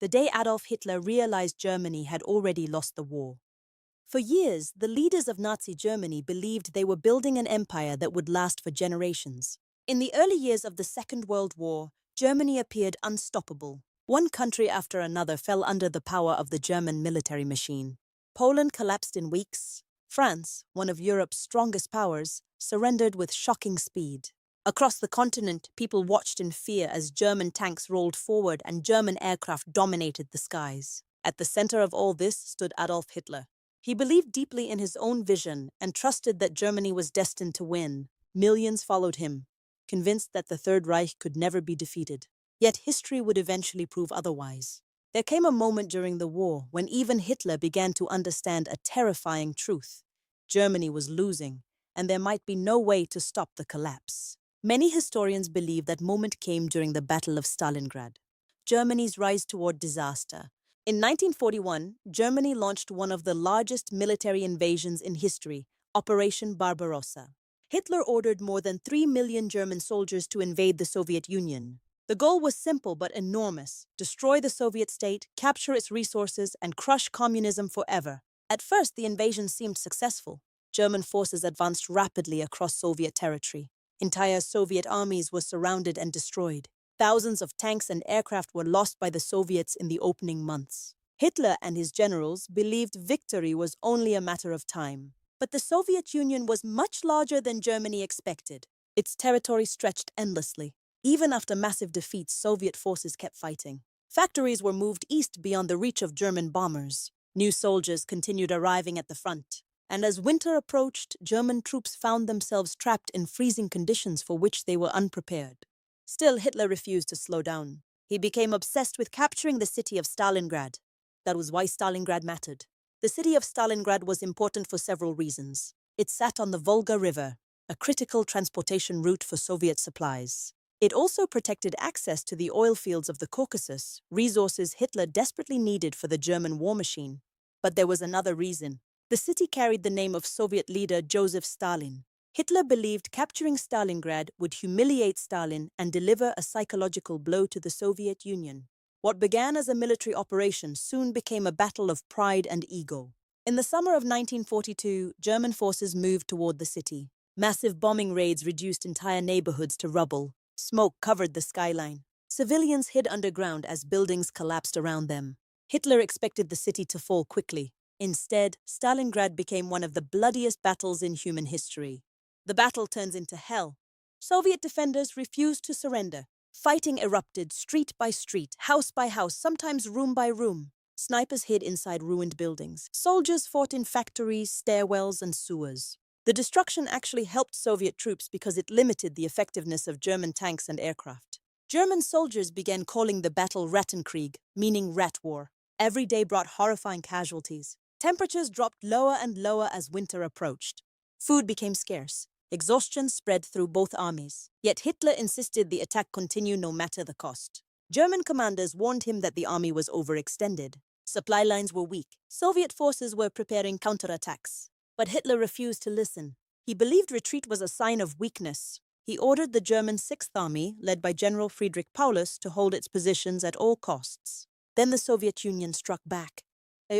the day Adolf Hitler realized Germany had already lost the war. For years, the leaders of Nazi Germany believed they were building an empire that would last for generations. In the early years of the Second World War, Germany appeared unstoppable. One country after another fell under the power of the German military machine. Poland collapsed in weeks. France, one of Europe's strongest powers, surrendered with shocking speed. Across the continent, people watched in fear as German tanks rolled forward and German aircraft dominated the skies. At the center of all this stood Adolf Hitler. He believed deeply in his own vision and trusted that Germany was destined to win. Millions followed him, convinced that the Third Reich could never be defeated. Yet history would eventually prove otherwise. There came a moment during the war when even Hitler began to understand a terrifying truth. Germany was losing, and there might be no way to stop the collapse. Many historians believe that moment came during the Battle of Stalingrad, Germany's rise toward disaster. In 1941, Germany launched one of the largest military invasions in history, Operation Barbarossa. Hitler ordered more than 3 million German soldiers to invade the Soviet Union. The goal was simple but enormous: destroy the Soviet state, capture its resources, and crush communism forever. At first, the invasion seemed successful. German forces advanced rapidly across Soviet territory. Entire Soviet armies were surrounded and destroyed. Thousands of tanks and aircraft were lost by the Soviets in the opening months. Hitler and his generals believed victory was only a matter of time. But the Soviet Union was much larger than Germany expected. Its territory stretched endlessly. Even after massive defeats, Soviet forces kept fighting. Factories were moved east beyond the reach of German bombers. New soldiers continued arriving at the front. And as winter approached, German troops found themselves trapped in freezing conditions for which they were unprepared. Still, Hitler refused to slow down. He became obsessed with capturing the city of Stalingrad. That was why Stalingrad mattered. The city of Stalingrad was important for several reasons. It sat on the Volga River, a critical transportation route for Soviet supplies. It also protected access to the oil fields of the Caucasus, resources Hitler desperately needed for the German war machine. But there was another reason. The city carried the name of Soviet leader Joseph Stalin. Hitler believed capturing Stalingrad would humiliate Stalin and deliver a psychological blow to the Soviet Union. What began as a military operation soon became a battle of pride and ego. In the summer of 1942, German forces moved toward the city. Massive bombing raids reduced entire neighborhoods to rubble. Smoke covered the skyline. Civilians hid underground as buildings collapsed around them. Hitler expected the city to fall quickly. Instead, Stalingrad became one of the bloodiest battles in human history. The battle turns into hell. Soviet defenders refused to surrender. Fighting erupted street by street, house by house, sometimes room by room. Snipers hid inside ruined buildings. Soldiers fought in factories, stairwells, and sewers. The destruction actually helped Soviet troops because it limited the effectiveness of German tanks and aircraft. German soldiers began calling the battle Rattenkrieg, meaning rat war. Every day brought horrifying casualties. Temperatures dropped lower and lower as winter approached. Food became scarce. Exhaustion spread through both armies. Yet Hitler insisted the attack continue no matter the cost. German commanders warned him that the army was overextended. Supply lines were weak. Soviet forces were preparing counterattacks. But Hitler refused to listen. He believed retreat was a sign of weakness. He ordered the German Sixth Army, led by General Friedrich Paulus, to hold its positions at all costs. Then the Soviet Union struck back.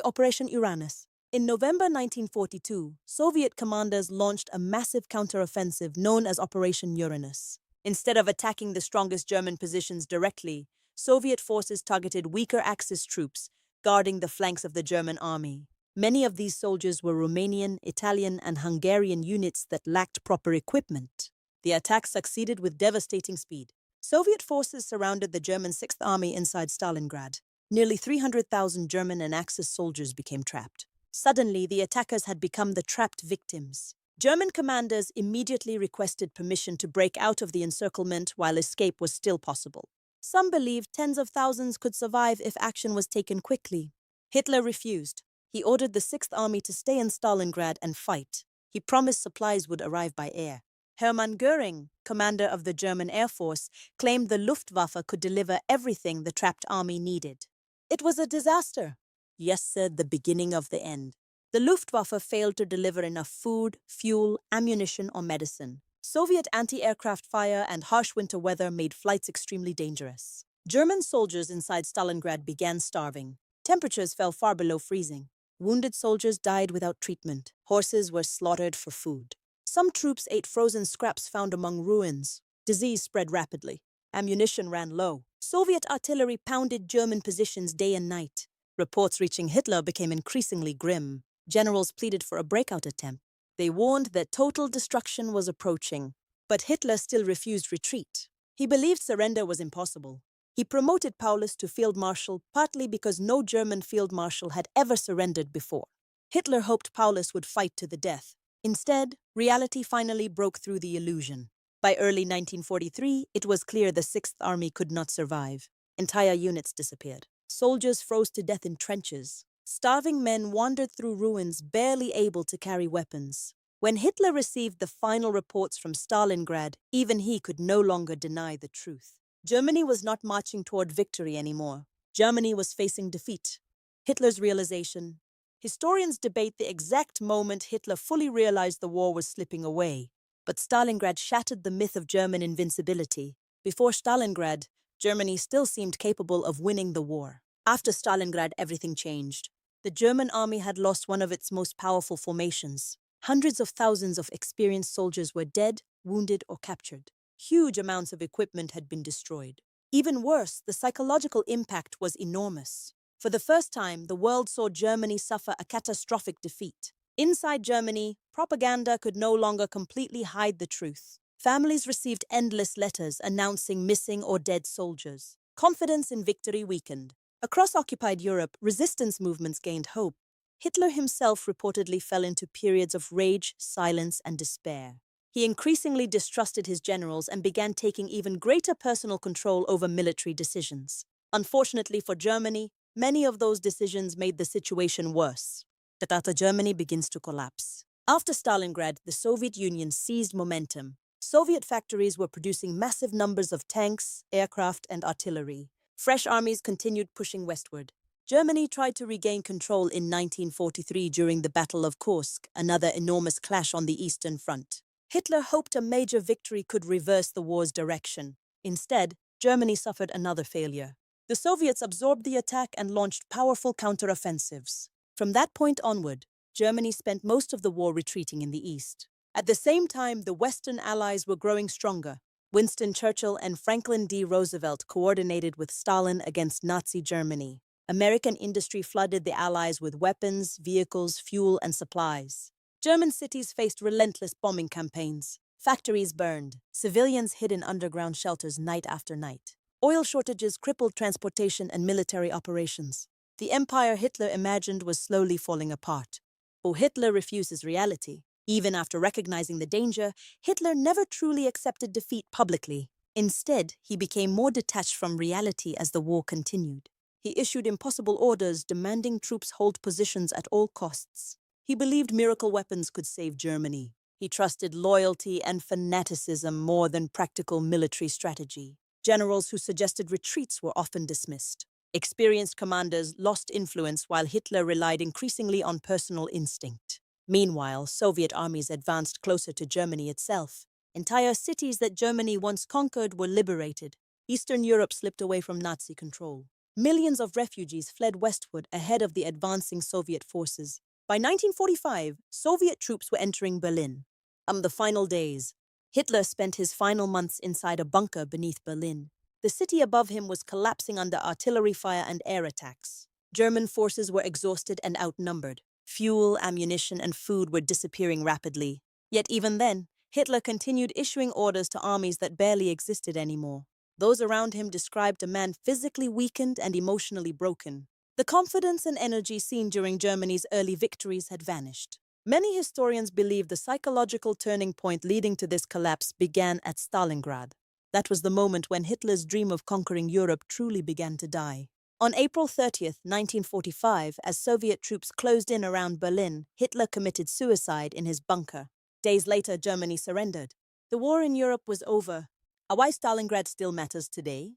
Operation Uranus. In November 1942, Soviet commanders launched a massive counteroffensive known as Operation Uranus. Instead of attacking the strongest German positions directly, Soviet forces targeted weaker Axis troops, guarding the flanks of the German army. Many of these soldiers were Romanian, Italian, and Hungarian units that lacked proper equipment. The attack succeeded with devastating speed. Soviet forces surrounded the German Sixth Army inside Stalingrad. Nearly 300,000 German and Axis soldiers became trapped. Suddenly, the attackers had become the trapped victims. German commanders immediately requested permission to break out of the encirclement while escape was still possible. Some believed tens of thousands could survive if action was taken quickly. Hitler refused. He ordered the Sixth Army to stay in Stalingrad and fight. He promised supplies would arrive by air. Hermann Göring, commander of the German Air Force, claimed the Luftwaffe could deliver everything the trapped army needed. It was a disaster. Yes, said the beginning of the end. The Luftwaffe failed to deliver enough food, fuel, ammunition, or medicine. Soviet anti-aircraft fire and harsh winter weather made flights extremely dangerous. German soldiers inside Stalingrad began starving. Temperatures fell far below freezing. Wounded soldiers died without treatment. Horses were slaughtered for food. Some troops ate frozen scraps found among ruins. Disease spread rapidly. Ammunition ran low. Soviet artillery pounded German positions day and night. Reports reaching Hitler became increasingly grim. Generals pleaded for a breakout attempt. They warned that total destruction was approaching. But Hitler still refused retreat. He believed surrender was impossible. He promoted Paulus to field marshal partly because no German field marshal had ever surrendered before. Hitler hoped Paulus would fight to the death. Instead, reality finally broke through the illusion. By early 1943, it was clear the Sixth Army could not survive. Entire units disappeared. Soldiers froze to death in trenches. Starving men wandered through ruins, barely able to carry weapons. When Hitler received the final reports from Stalingrad, even he could no longer deny the truth. Germany was not marching toward victory anymore. Germany was facing defeat. Hitler's realization. Historians debate the exact moment Hitler fully realized the war was slipping away. But Stalingrad shattered the myth of German invincibility. Before Stalingrad, Germany still seemed capable of winning the war. After Stalingrad, everything changed. The German army had lost one of its most powerful formations. Hundreds of thousands of experienced soldiers were dead, wounded, or captured. Huge amounts of equipment had been destroyed. Even worse, the psychological impact was enormous. For the first time, the world saw Germany suffer a catastrophic defeat. Inside Germany, propaganda could no longer completely hide the truth. Families received endless letters announcing missing or dead soldiers. Confidence in victory weakened. Across occupied Europe, resistance movements gained hope. Hitler himself reportedly fell into periods of rage, silence, and despair. He increasingly distrusted his generals and began taking even greater personal control over military decisions. Unfortunately for Germany, many of those decisions made the situation worse. Dictator Germany begins to collapse. After Stalingrad, the Soviet Union seized momentum. Soviet factories were producing massive numbers of tanks, aircraft, and artillery. Fresh armies continued pushing westward. Germany tried to regain control in 1943 during the Battle of Kursk, another enormous clash on the Eastern Front. Hitler hoped a major victory could reverse the war's direction. Instead, Germany suffered another failure. The Soviets absorbed the attack and launched powerful counteroffensives. From that point onward, Germany spent most of the war retreating in the east. At the same time, the Western Allies were growing stronger. Winston Churchill and Franklin D. Roosevelt coordinated with Stalin against Nazi Germany. American industry flooded the Allies with weapons, vehicles, fuel, and supplies. German cities faced relentless bombing campaigns. Factories burned. Civilians hid in underground shelters night after night. Oil shortages crippled transportation and military operations. The empire Hitler imagined was slowly falling apart. But Hitler refuses reality. Even after recognizing the danger, Hitler never truly accepted defeat publicly. Instead, he became more detached from reality as the war continued. He issued impossible orders demanding troops hold positions at all costs. He believed miracle weapons could save Germany. He trusted loyalty and fanaticism more than practical military strategy. Generals who suggested retreats were often dismissed. Experienced commanders lost influence while Hitler relied increasingly on personal instinct. Meanwhile, Soviet armies advanced closer to Germany itself. Entire cities that Germany once conquered were liberated. Eastern Europe slipped away from Nazi control. Millions of refugees fled westward ahead of the advancing Soviet forces. By 1945, Soviet troops were entering Berlin. The final days. Hitler spent his final months inside a bunker beneath Berlin. The city above him was collapsing under artillery fire and air attacks. German forces were exhausted and outnumbered. Fuel, ammunition, and food were disappearing rapidly. Yet even then, Hitler continued issuing orders to armies that barely existed anymore. Those around him described a man physically weakened and emotionally broken. The confidence and energy seen during Germany's early victories had vanished. Many historians believe the psychological turning point leading to this collapse began at Stalingrad. That was the moment when Hitler's dream of conquering Europe truly began to die. On April 30th, 1945, as Soviet troops closed in around Berlin, Hitler committed suicide in his bunker. Days later, Germany surrendered. The war in Europe was over. Why Stalingrad still matters today?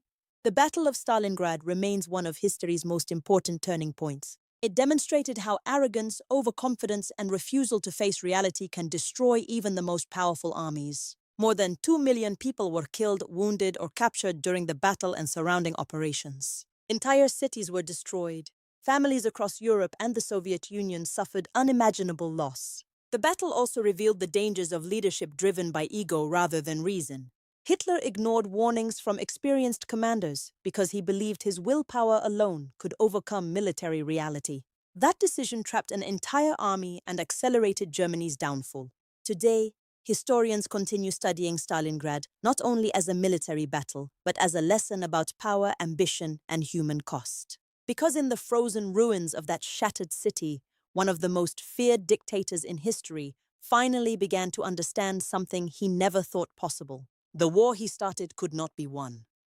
The Battle of Stalingrad remains one of history's most important turning points. It demonstrated how arrogance, overconfidence, and refusal to face reality can destroy even the most powerful armies. More than 2 million people were killed, wounded, or captured during the battle and surrounding operations. Entire cities were destroyed. Families across Europe and the Soviet Union suffered unimaginable loss. The battle also revealed the dangers of leadership driven by ego rather than reason. Hitler ignored warnings from experienced commanders because he believed his willpower alone could overcome military reality. That decision trapped an entire army and accelerated Germany's downfall. Today, historians continue studying Stalingrad not only as a military battle, but as a lesson about power, ambition, and human cost. Because in the frozen ruins of that shattered city, one of the most feared dictators in history finally began to understand something he never thought possible. The war he started could not be won.